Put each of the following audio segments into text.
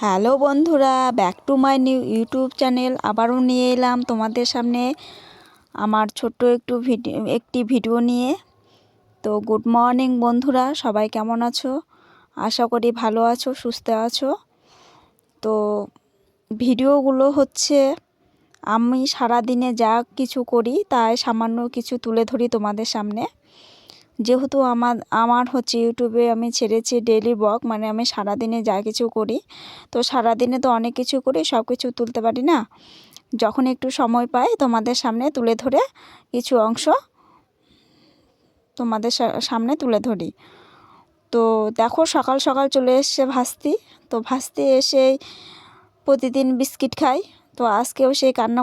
Hello বন্ধুরা, back to my new YouTube channel. আবারও নিয়ে এলাম তোমাদের সামনে আমার ছোট্ট একটি ভিডিও নিয়ে। তো গুড মর্নিং বন্ধুরা, সবাই কেমন আছো? আশা করি ভালো আছো, সুস্থ আছো। তো ভিডিওগুলো হচ্ছে আমি সারাদিনে যা কিছু করি তাই সামান্য কিছু তুলে ধরি তোমাদের সামনে। যেহেতু আমার হচ্ছে ইউটিউবে আমি ছেড়েছি ডেইলি ব্লগ, মানে আমি সারাদিনে যা কিছু করি। তো সারাদিনে তো অনেক কিছু করি, সব কিছু তুলতে পারি না। যখন একটু সময় পাই তোমাদের সামনে তুলে ধরে কিছু অংশ তোমাদের সামনে তুলে ধরি। তো দেখো, সকাল সকাল চলে এসছে ভাস্তি। তো ভাস্তি এসেই প্রতিদিন বিস্কিট খাই। তো আজকেও সে কান্না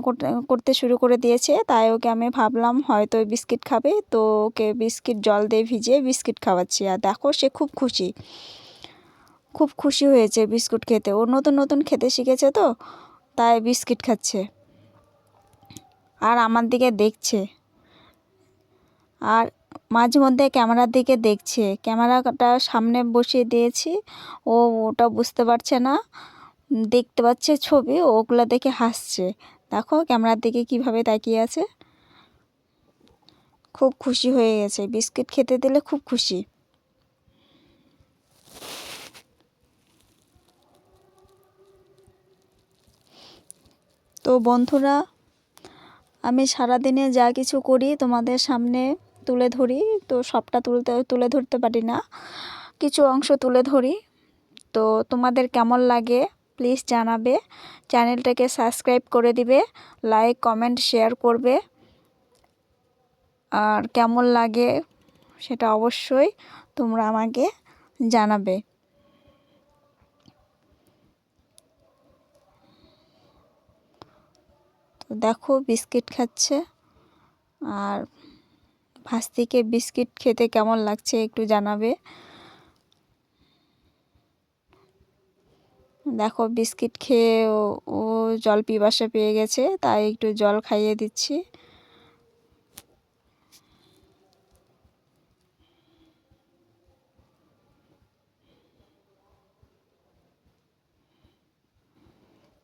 করতে শুরু করে দিয়েছে, তাই ওকে আমি ভাবলাম হয়তো বিস্কিট খাবে, তো ওকে বিস্কিট জল দিয়ে ভিজিয়ে বিস্কিট খাওয়াচ্ছি। আর দেখো, সে খুব খুশি হয়েছে বিস্কুট খেতে। ও নতুন নতুন খেতে শিখেছে, তো তাই বিস্কিট খাচ্ছে আর আমার দিকে দেখছে। আর মাঝে মধ্যে ক্যামেরার দিকে দেখছে, ক্যামেরাটা সামনে বসিয়ে দিয়েছি। ওটা বুঝতে পারছে না, দেখতে পাচ্ছে ছবি, ওগুলো দেখে হাসছে। দেখো ক্যামেরার দিকে কিভাবে তাকিয়ে আছে। খুব খুশি হয়ে গেছে, বিস্কিট খেতে দিলে খুব খুশি। তো বন্ধুরা, আমি সারাদিনে যা কিছু করি তোমাদের সামনে তুলে ধরি। তো সবটা তুলে ধরতে পারি না, কিছু অংশ তুলে ধরি। তো তোমাদের কেমন লাগে প্লিজ জানাবে। চ্যানেলটাকে সাবস্ক্রাইব করে দিবে, লাইক কমেন্ট শেয়ার করবে। আর কেমন লাগে সেটা অবশ্যই তোমরা আমাকে জানাবে। তো দেখো বিস্কিট খাচ্ছে। আর ভাস্তিকে বিস্কিট খেতে কেমন লাগছে একটু জানাবে। দেখো বিস্কিট খেয়ে ও জল পিপাসা পেয়ে গেছে, তাই একটু জল খাইয়ে দিচ্ছি।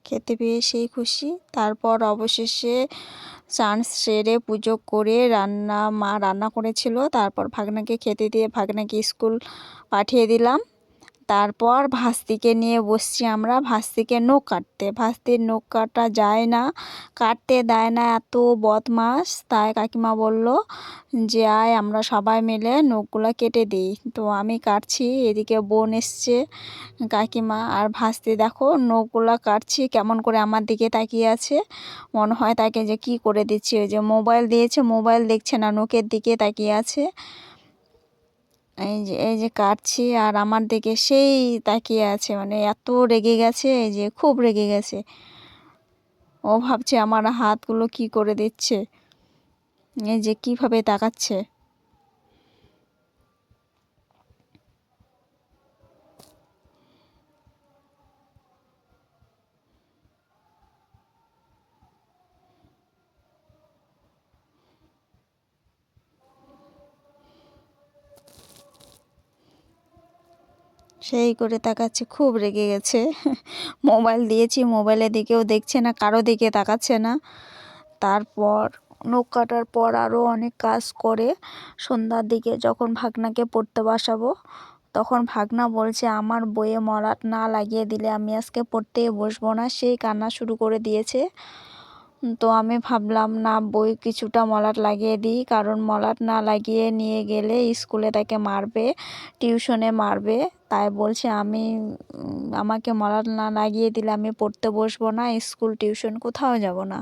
খেতে পেয়ে সেই খুশি। তারপর অবশেষে স্নান সেরে পুজো করে মা রান্না করেছিল, তারপর ভাগনাকে খেতে দিয়ে ভাগনাকে স্কুল পাঠিয়ে দিলাম। তারপর ভাস্তিকে নিয়ে বসছি আমরা ভাস্তিকে নখ কাটতে। ভাস্তির নখ কাটা যায় না, কাটতে দেয় না, এত বদমাস। তাই কাকিমা বলল যে আয় আমরা সবাই মিলে নখগুলো কেটে দিই। তো আমি কাটছি, এদিকে বোন এসছে, কাকিমা আর ভাস্তি। দেখো নখগুলো কাটছি, কেমন করে আমার দিকে তাকিয়ে আছে, মনে হয় তাকে যে কি করে দিচ্ছি। ওই যে মোবাইল দিয়েছে, মোবাইল দেখছে না, নখের দিকে তাকিয়ে আছে। এই যে কাটছি আর আমার দিকে সেই তাকিয়ে আছে, মানে এত রেগে গেছে, এই যে খুব রেগে গেছে। ও ভাবছে আমার হাতগুলো কি করে দিচ্ছে, এই যে কিভাবে তাকাচ্ছে। সেই করে তাকাচ্ছে, খুব রেগে গেছে। মোবাইল দিয়েছি, মোবাইলের দিকেও দেখছে না, কারো দিকে তাকাচ্ছে না। তারপর নখ কাটার পর আরও অনেক কাজ করে সন্ধ্যার দিকে যখন ভাগনাকে পড়তে বসাবো, তখন ভাগনা বলছে আমার বইয়ে মলাট না লাগিয়ে দিলে আমি আজকে পড়তেই বসবো না। সেই কান্না শুরু করে দিয়েছে। তো আমি ভাবলাম না, বই কিছুটা মলাট লাগিয়ে দিই, কারণ মলাট না লাগিয়ে নিয়ে গেলে স্কুলে তাকে মারবে, টিউশনে মারবে। তাই বলছে আমাকে মলাট না লাগিয়ে দিলে আমি পড়তে বসবো না, স্কুল টিউশন কোথাও যাব না।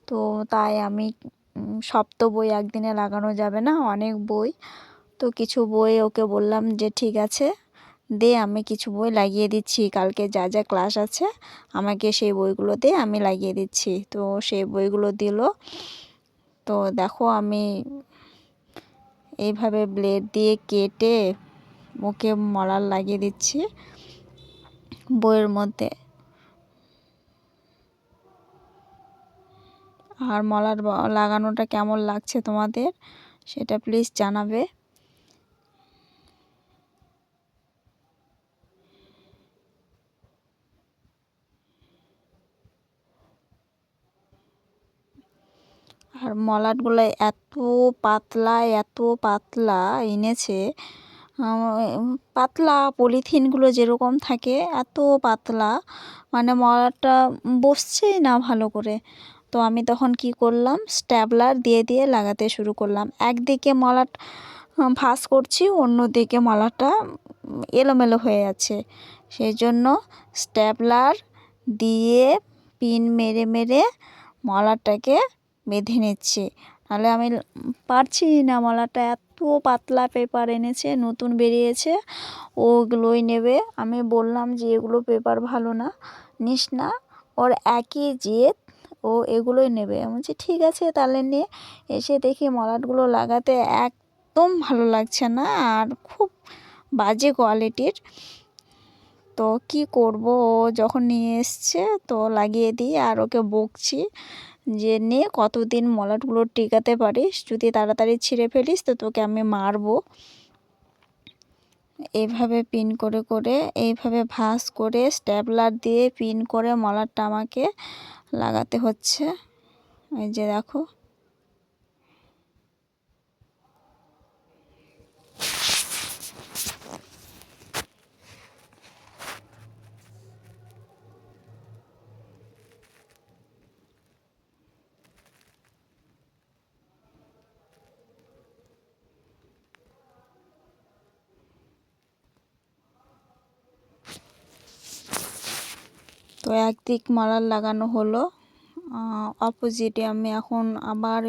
তো তাই আমি সব তো বই একদিনে লাগানো যাবে না, অনেক বই। তো কিছু বই ওকে বললাম যে ঠিক আছে দে, আমি কিছু বই লাগিয়ে দিচ্ছি, কালকে যা যা ক্লাস আছে আমাকে সেই বইগুলো দিয়ে আমি লাগিয়ে দিচ্ছি। তো সেই বইগুলো দিল। তো দেখো আমি এইভাবে ব্লেড দিয়ে কেটে মুখে মলাট লাগিয়ে দিচ্ছি বইয়ের মধ্যে। আর মলাট লাগানোটা কেমন লাগছে তোমাদের সেটা প্লিজ জানাবে। আর মলাটগুলো এত পাতলা এনেছে, পাতলা পলিথিনগুলো যেরকম থাকে এত পাতলা, মানে মলাটটা বসছেই না ভালো করে। তো আমি তখন কি করলাম, স্ট্যাপলার দিয়ে দিয়ে লাগাতে শুরু করলাম। একদিকে মলাট ভাঁজ করছি, অন্যদিকে মলাটটা এলোমেলো হয়ে যাচ্ছে। সেই জন্য স্ট্যাপলার দিয়ে পিন মেরে মেরে মলাটটাকে বেঁধে নিচ্ছি, নাহলে আমি পারছি না। মলাটটা এত পাতলা পেপার এনেছে, নতুন বেরিয়েছে, ওগুলোই নেবে। আমি বললাম যে এগুলো পেপার ভালো না, নিস না, ওর একই জেদ, ও এগুলোই নেবে। আমি বলছি ঠিক আছে তাহলে নে। এসে দেখি মলাটগুলো লাগাতে একদম ভালো লাগছে না, আর খুব বাজে কোয়ালিটির। তো কি করব, ও যখন নিয়ে এসছে তো লাগিয়ে দিই, আর ওকে বকছি যে নে কতদিন মলাটগুলো টিকাতে পারিস, যদি তাড়াতাড়ি ছিঁড়ে ফেলিস তো তোকে আমি মারবো। এইভাবে পিন করে করে, এইভাবে ভাঁজ করে স্ট্যাপলার দিয়ে পিন করে মলাটটা আমাকে লাগাতে হচ্ছে। এই যে দেখো, তো একদিক মলাট লাগানো হলো, অপোজিটে আমি এখন আবার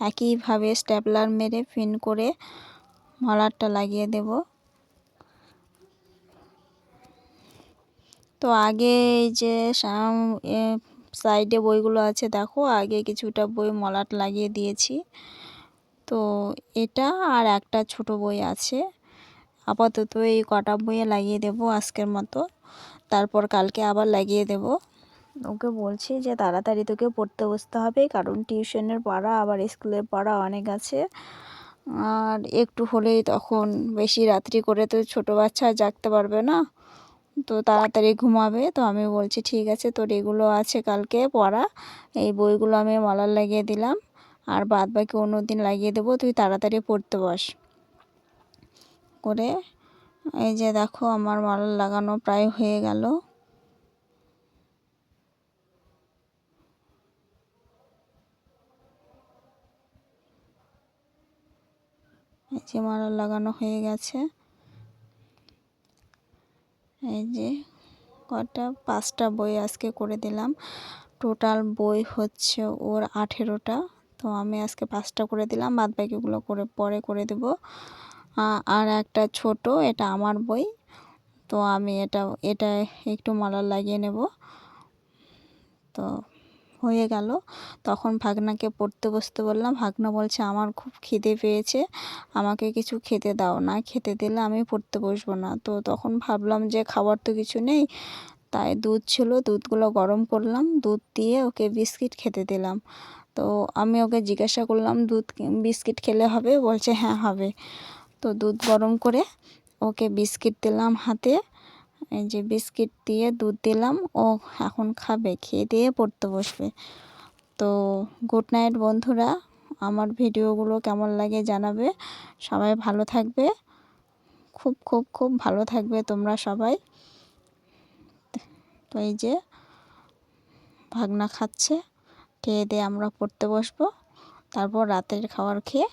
একইভাবে স্ট্যাপলার মেরে পিন করে মলাটটা লাগিয়ে দেব। তো আগে এই যে সাইডে বইগুলো আছে দেখো, আগে কিছুটা বই মলাট লাগিয়ে দিয়েছি। তো এটা আর একটা ছোট বই আছে, আপাতত এই কটা বইয়ে লাগিয়ে দেব আজকের মতো, তারপর কালকে আবার লাগিয়ে দেব। ওকে বলছি যে তাড়াতাড়ি তোকে পড়তে বসতে হবে, কারণ টিউশনের পড়া আবার স্কুলের পড়া অনেক আছে, আর একটু হলেই তখন বেশি রাত্রি করে তো ছোটো বাচ্চা জাগতে পারবে না, তো তাড়াতাড়ি ঘুমাবে। তো আমি বলছি ঠিক আছে, তোর এগুলো আছে কালকে পড়া, এই বইগুলো আমি মলাট লাগিয়ে দিলাম, আর বাদ বাকি অন্য দিন লাগিয়ে দেবো, তুই তাড়াতাড়ি পড়তে বস করে। এই যে দেখো আমার মলাট লাগানো প্রায় হয়ে গেল। এই যে মলাট লাগানো হয়ে গেছে। এই যে কটা, 5টা বই আজকে করে দিলাম। টোটাল বই হচ্ছে ওর 18টা, তো আমি আজকে 5টা করে দিলাম, বাদ বাকিগুলো পরে করে দেব। আর একটা ছোট, এটা আমার বই, তো আমি এটা একটু মলাট লাগিয়ে নেব। তো হয়ে গেল। তখন ভাগনাকে পড়তে বসতে বললাম, ভাগনা বলছে আমার খুব খিদে পেয়েছে, আমাকে কিছু খেতে দাও, না খেতে দিলে আমি পড়তে বসবো না। তো তখন ভাবলাম যে খাবার তো কিছু নেই, তাই দুধ ছিল, দুধগুলো গরম করলাম, দুধ দিয়ে ওকে বিস্কিট খেতে দিলাম। তো আমি ওকে জিজ্ঞাসা করলাম বিস্কিট খেলে হবে, বলছে হ্যাঁ হবে। তো দুধ গরম করে ওকে বিস্কিট দিলাম হাতে, এই যে বিস্কিট দিয়ে দুধ দিলাম, ও এখন খাবে, খেয়ে দিয়ে পড়তে বসবে। তো গুড নাইট বন্ধুরা, আমার ভিডিওগুলো কেমন লাগে জানাবে। সবাই ভালো থাকবে, খুব খুব খুব ভালো থাকবে তোমরা সবাই। তো এই যে ভাগনা খাচ্ছে, খেয়ে দিয়ে আমরা পড়তে বসবো, তারপর রাতের খাবার খেয়ে